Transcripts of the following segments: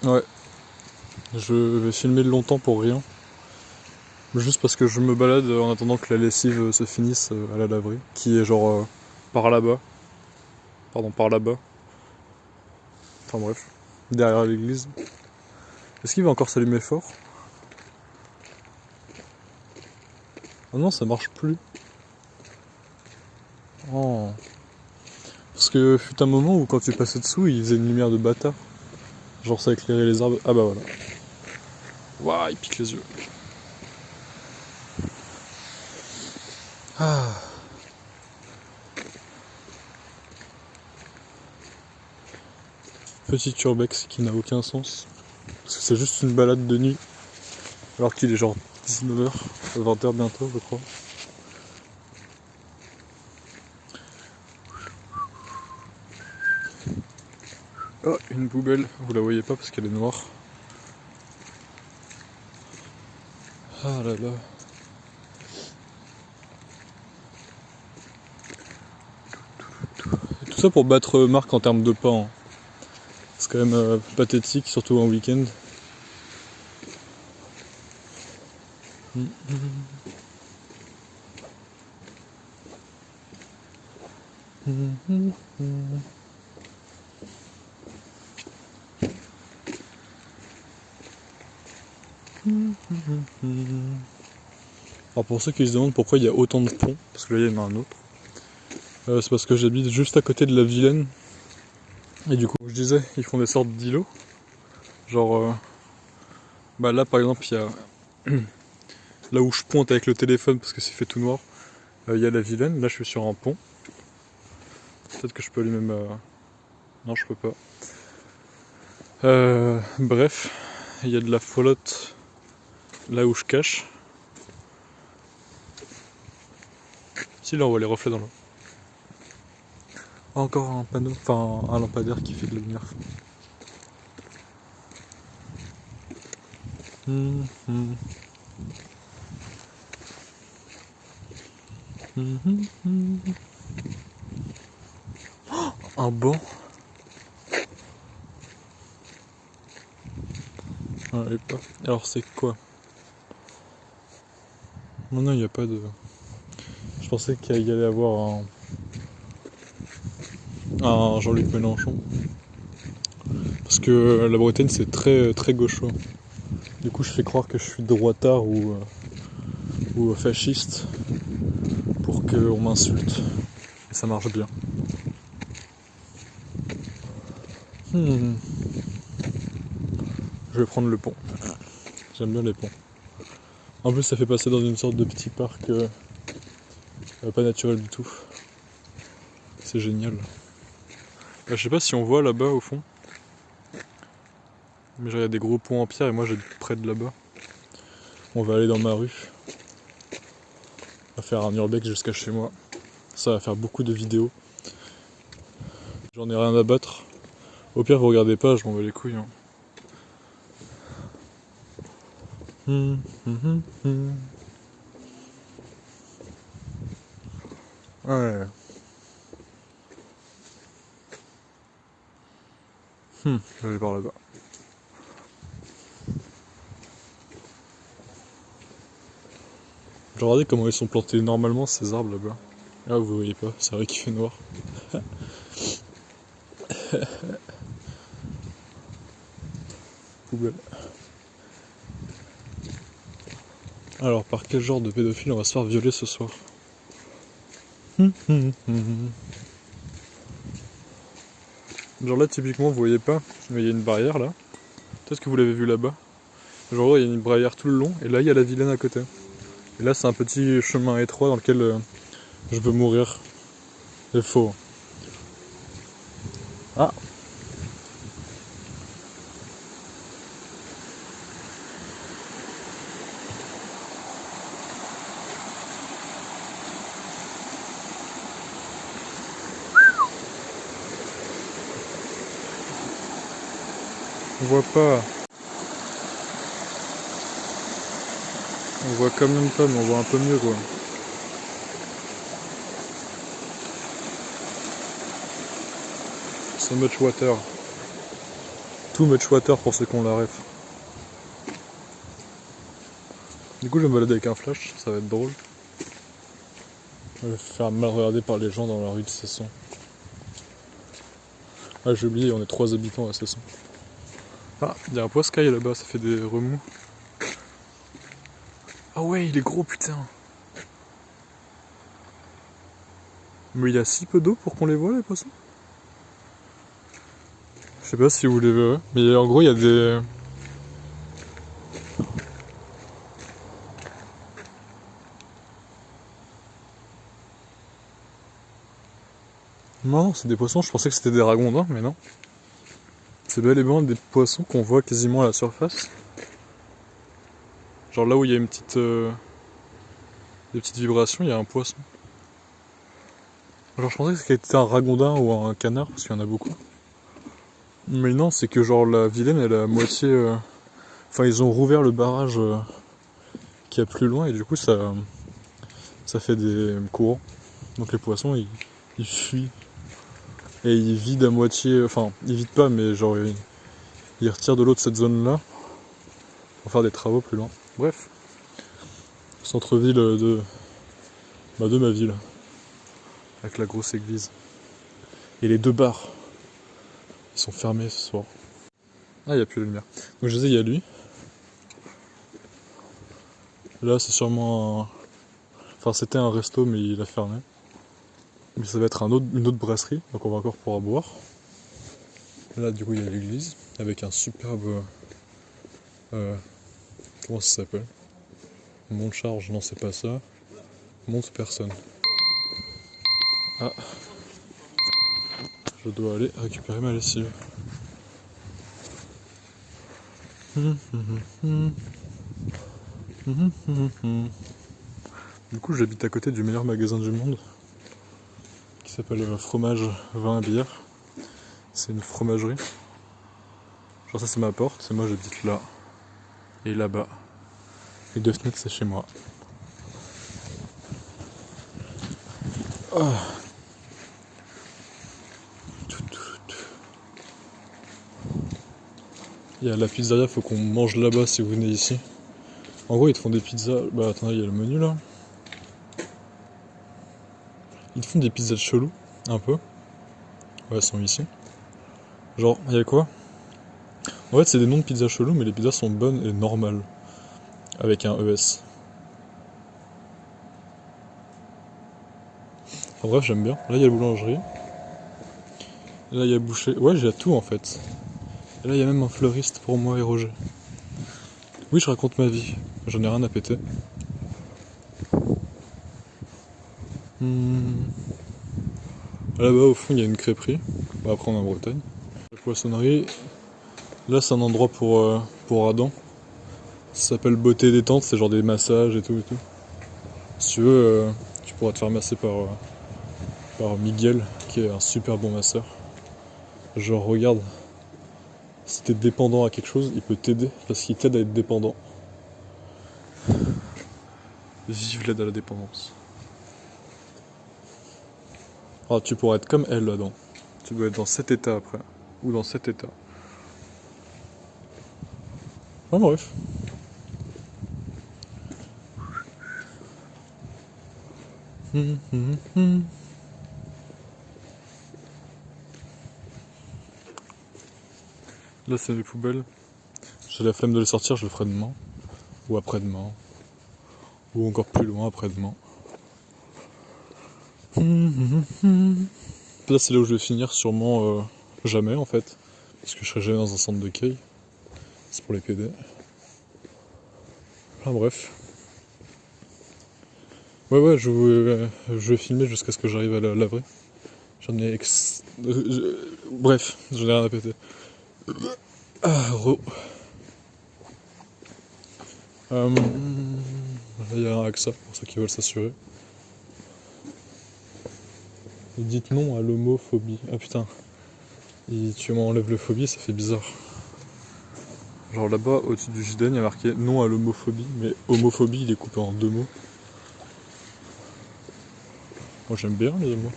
Ouais, je vais filmer longtemps pour rien. Juste parce que je me balade en attendant que la lessive se finisse à la laverie, qui est genre par là-bas. Pardon, par là-bas. Enfin bref, derrière l'église. Est-ce qu'il va encore s'allumer fort? Ah non, ça marche plus. Oh. Parce que fut un moment où quand tu passais dessous, il faisait une lumière de bâtard. Genre ça éclairait les arbres. Ah bah voilà. Waouh, il pique les yeux. Ah. Petit urbex qui n'a aucun sens. Parce que c'est juste une balade de nuit. Alors qu'il est genre 19h, 20h bientôt je crois. Oh, une poubelle, vous la voyez pas parce qu'elle est noire. Ah là là. Et tout ça pour battre Marc en termes de pas. Hein. C'est quand même pathétique, surtout en week-end. Alors pour ceux qui se demandent pourquoi il y a autant de ponts, parce que là il y en a un autre, c'est parce que j'habite juste à côté de la Vilaine. Et du coup, je disais, ils font des sortes d'îlots. Genre, bah là par exemple, il y a là où je pointe avec le téléphone parce que c'est fait tout noir. Il y a la Vilaine, là je suis sur un pont. Peut-être que je peux allumer ma... Non, je peux pas. Bref, il y a de la flotte là où je cache. Si là on voit les reflets dans l'eau. Encore un panneau, enfin un lampadaire qui fait de la lumière. Oh, un banc. Ah, et pas. Alors c'est quoi? Non, il n'y a pas de... Je pensais qu'il y allait avoir un Jean-Luc Mélenchon. Parce que la Bretagne c'est très très gaucho. Du coup je fais croire que je suis droitard ou fasciste pour qu'on m'insulte. Et ça marche bien. Je vais prendre le pont. J'aime bien les ponts. En plus ça fait passer dans une sorte de petit parc pas naturel du tout. C'est génial. Je sais pas si on voit là-bas au fond. Mais il y a des gros ponts en pierre et moi j'habite près de là-bas. On va aller dans ma rue. On va faire un urbex jusqu'à chez moi. Ça va faire beaucoup de vidéos. J'en ai rien à battre. Au pire vous regardez pas, je m'en bats les couilles. Hein. Ouais. Je vais aller par là-bas. J'ai regardé comment ils sont plantés normalement ces arbres là-bas. Ah vous voyez pas, c'est vrai qu'il fait noir. Poubelle. Alors par quel genre de pédophile on va se faire violer ce soir? Genre là typiquement vous voyez pas, mais il y a une barrière là. Peut-être que vous l'avez vu là-bas. Genre il y a une barrière tout le long et là il y a la Vilaine à côté. Et là c'est un petit chemin étroit dans lequel je peux mourir. C'est faux. Ah. On voit pas. On voit quand même pas, mais on voit un peu mieux quoi. So much water. Too Much Water pour ceux qui ont la ref. Du coup je vais me balader avec un flash, ça va être drôle. Je vais me faire mal regarder par les gens dans la rue de Cesson. Ah j'ai oublié, on est 3 habitants à Cesson. Ah, il y a un poiscaille là-bas, ça fait des remous. Ah ouais, il est gros putain. Mais il y a si peu d'eau pour qu'on les voit les poissons. Je sais pas si vous les verrez, mais en gros il y a des... Non, c'est des poissons, je pensais que c'était des ragondins, mais non. C'est bel et bien des poissons qu'on voit quasiment à la surface. Genre là où il y a une petite... des petites vibrations, il y a un poisson. Genre je pensais que c'était un ragondin ou un canard, parce qu'il y en a beaucoup. Mais non, c'est que genre la Vilaine, elle a à moitié... Enfin, ils ont rouvert le barrage qui est plus loin, et du coup ça fait des courants. Donc les poissons, ils fuient. Et ils vident à moitié... Enfin, ils vident pas, mais genre ils retirent de l'eau de cette zone-là pour faire des travaux plus loin. Bref. Centre-ville de ma ville. Avec la grosse église. Et les 2 bars. Ils sont fermés ce soir. Ah, il n'y a plus de lumière. Donc je disais, il y a lui. Là, c'est sûrement un... Enfin, c'était un resto, mais il a fermé. Mais ça va être une autre brasserie, donc on va encore pouvoir boire. Là, du coup, il y a l'église, avec un superbe... comment ça s'appelle? Monte charge, non, c'est pas ça. Monte personne. Ah. Je dois aller récupérer ma lessive. Du coup, j'habite à côté du meilleur magasin du monde, qui s'appelle Fromage, Vin et Bière. C'est une fromagerie. Genre ça c'est ma porte, et moi j'habite là. Et là-bas. Les 2 fenêtres c'est chez moi. Oh. Il y a la pizzeria, faut qu'on mange là-bas si vous venez ici. En gros ils te font des pizzas... Bah attendez, il y a le menu là. Ils te font des pizzas de chelou, un peu. Ouais, elles sont ici. Genre, il y a quoi? En fait c'est des noms de pizzas chelous, mais les pizzas sont bonnes et normales. Avec un ES. Enfin bref, j'aime bien. Là il y a la boulangerie. Et là il y a boucher. Ouais, j'ai tout en fait. Et là il y a même un fleuriste pour moi et Roger. Oui, je raconte ma vie. J'en ai rien à péter. Là-bas au fond il y a une crêperie. Bon, après on est en Bretagne. La poissonnerie. Là c'est un endroit pour Adam. Ça s'appelle Beauté Détente, c'est genre des massages et tout et tout. Si tu veux, tu pourras te faire masser par Miguel, qui est un super bon masseur. Genre regarde, si t'es dépendant à quelque chose, il peut t'aider parce qu'il t'aide à être dépendant. Vive l'aide à la dépendance. Ah, tu pourras être comme elle là-dedans. Tu dois être dans cet état après. Ou dans cet état. Ah bref. Là c'est les poubelles. J'ai la flemme de les sortir, je le ferai demain. Ou après-demain. Ou encore plus loin après-demain. Là c'est là où je vais finir, sûrement jamais en fait. Parce que je serai jamais dans un centre de quai. C'est pour les PD. Enfin bref. Ouais, je vais filmer jusqu'à ce que j'arrive à la laverie. J'en ai bref, j'en ai rien à péter. Ah, il y a un AXA pour ceux qui veulent s'assurer. Dites non à l'homophobie. Ah putain. Et tu m'enlèves le phobie, ça fait bizarre. Genre là-bas, au-dessus du JDN, il y a marqué non à l'homophobie, mais homophobie, il est coupé en 2 mots. Moi j'aime bien les mots.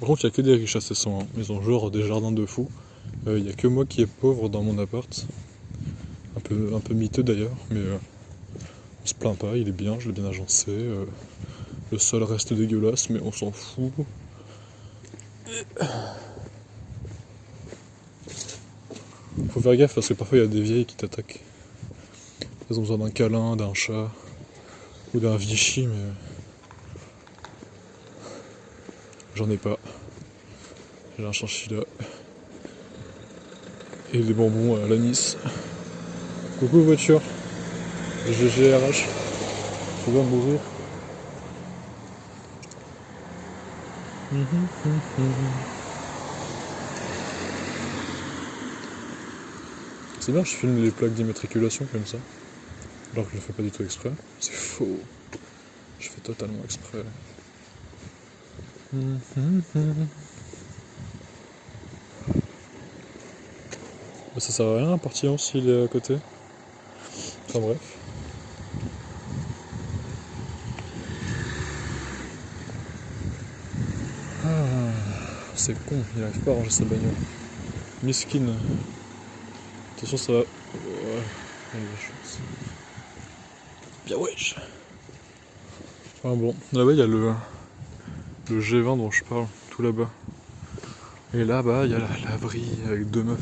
Par contre, il n'y a que des riches à Cesson, hein. Ils ont genre des jardins de fous. Il n'y a que moi qui est pauvre dans mon appart. Un peu miteux d'ailleurs, mais on se plaint pas, il est bien, je l'ai bien agencé. Le sol reste dégueulasse, mais on s'en fout. Faut faire gaffe parce que parfois il y a des vieilles qui t'attaquent. Elles ont besoin d'un câlin, d'un chat ou d'un Vichy, mais j'en ai pas. J'ai un chinchilla et des bonbons à l'anis. Coucou voiture, GGRH, tu dois m'ouvrir. C'est bien, je filme les plaques d'immatriculation comme ça. Alors que je le fais pas du tout exprès. C'est faux. Je fais totalement exprès. Bah, ça sert à rien un portillon s'il est à côté. Enfin bref. Ah, c'est con, il arrive pas à ranger sa bagnole. Miskine. Attention, ça va. Ouais, il y a des chances. Bien wesh. Ah bon, là-bas il y a le G20 dont je parle, tout là-bas. Et là-bas il y a la laverie avec deux meufs.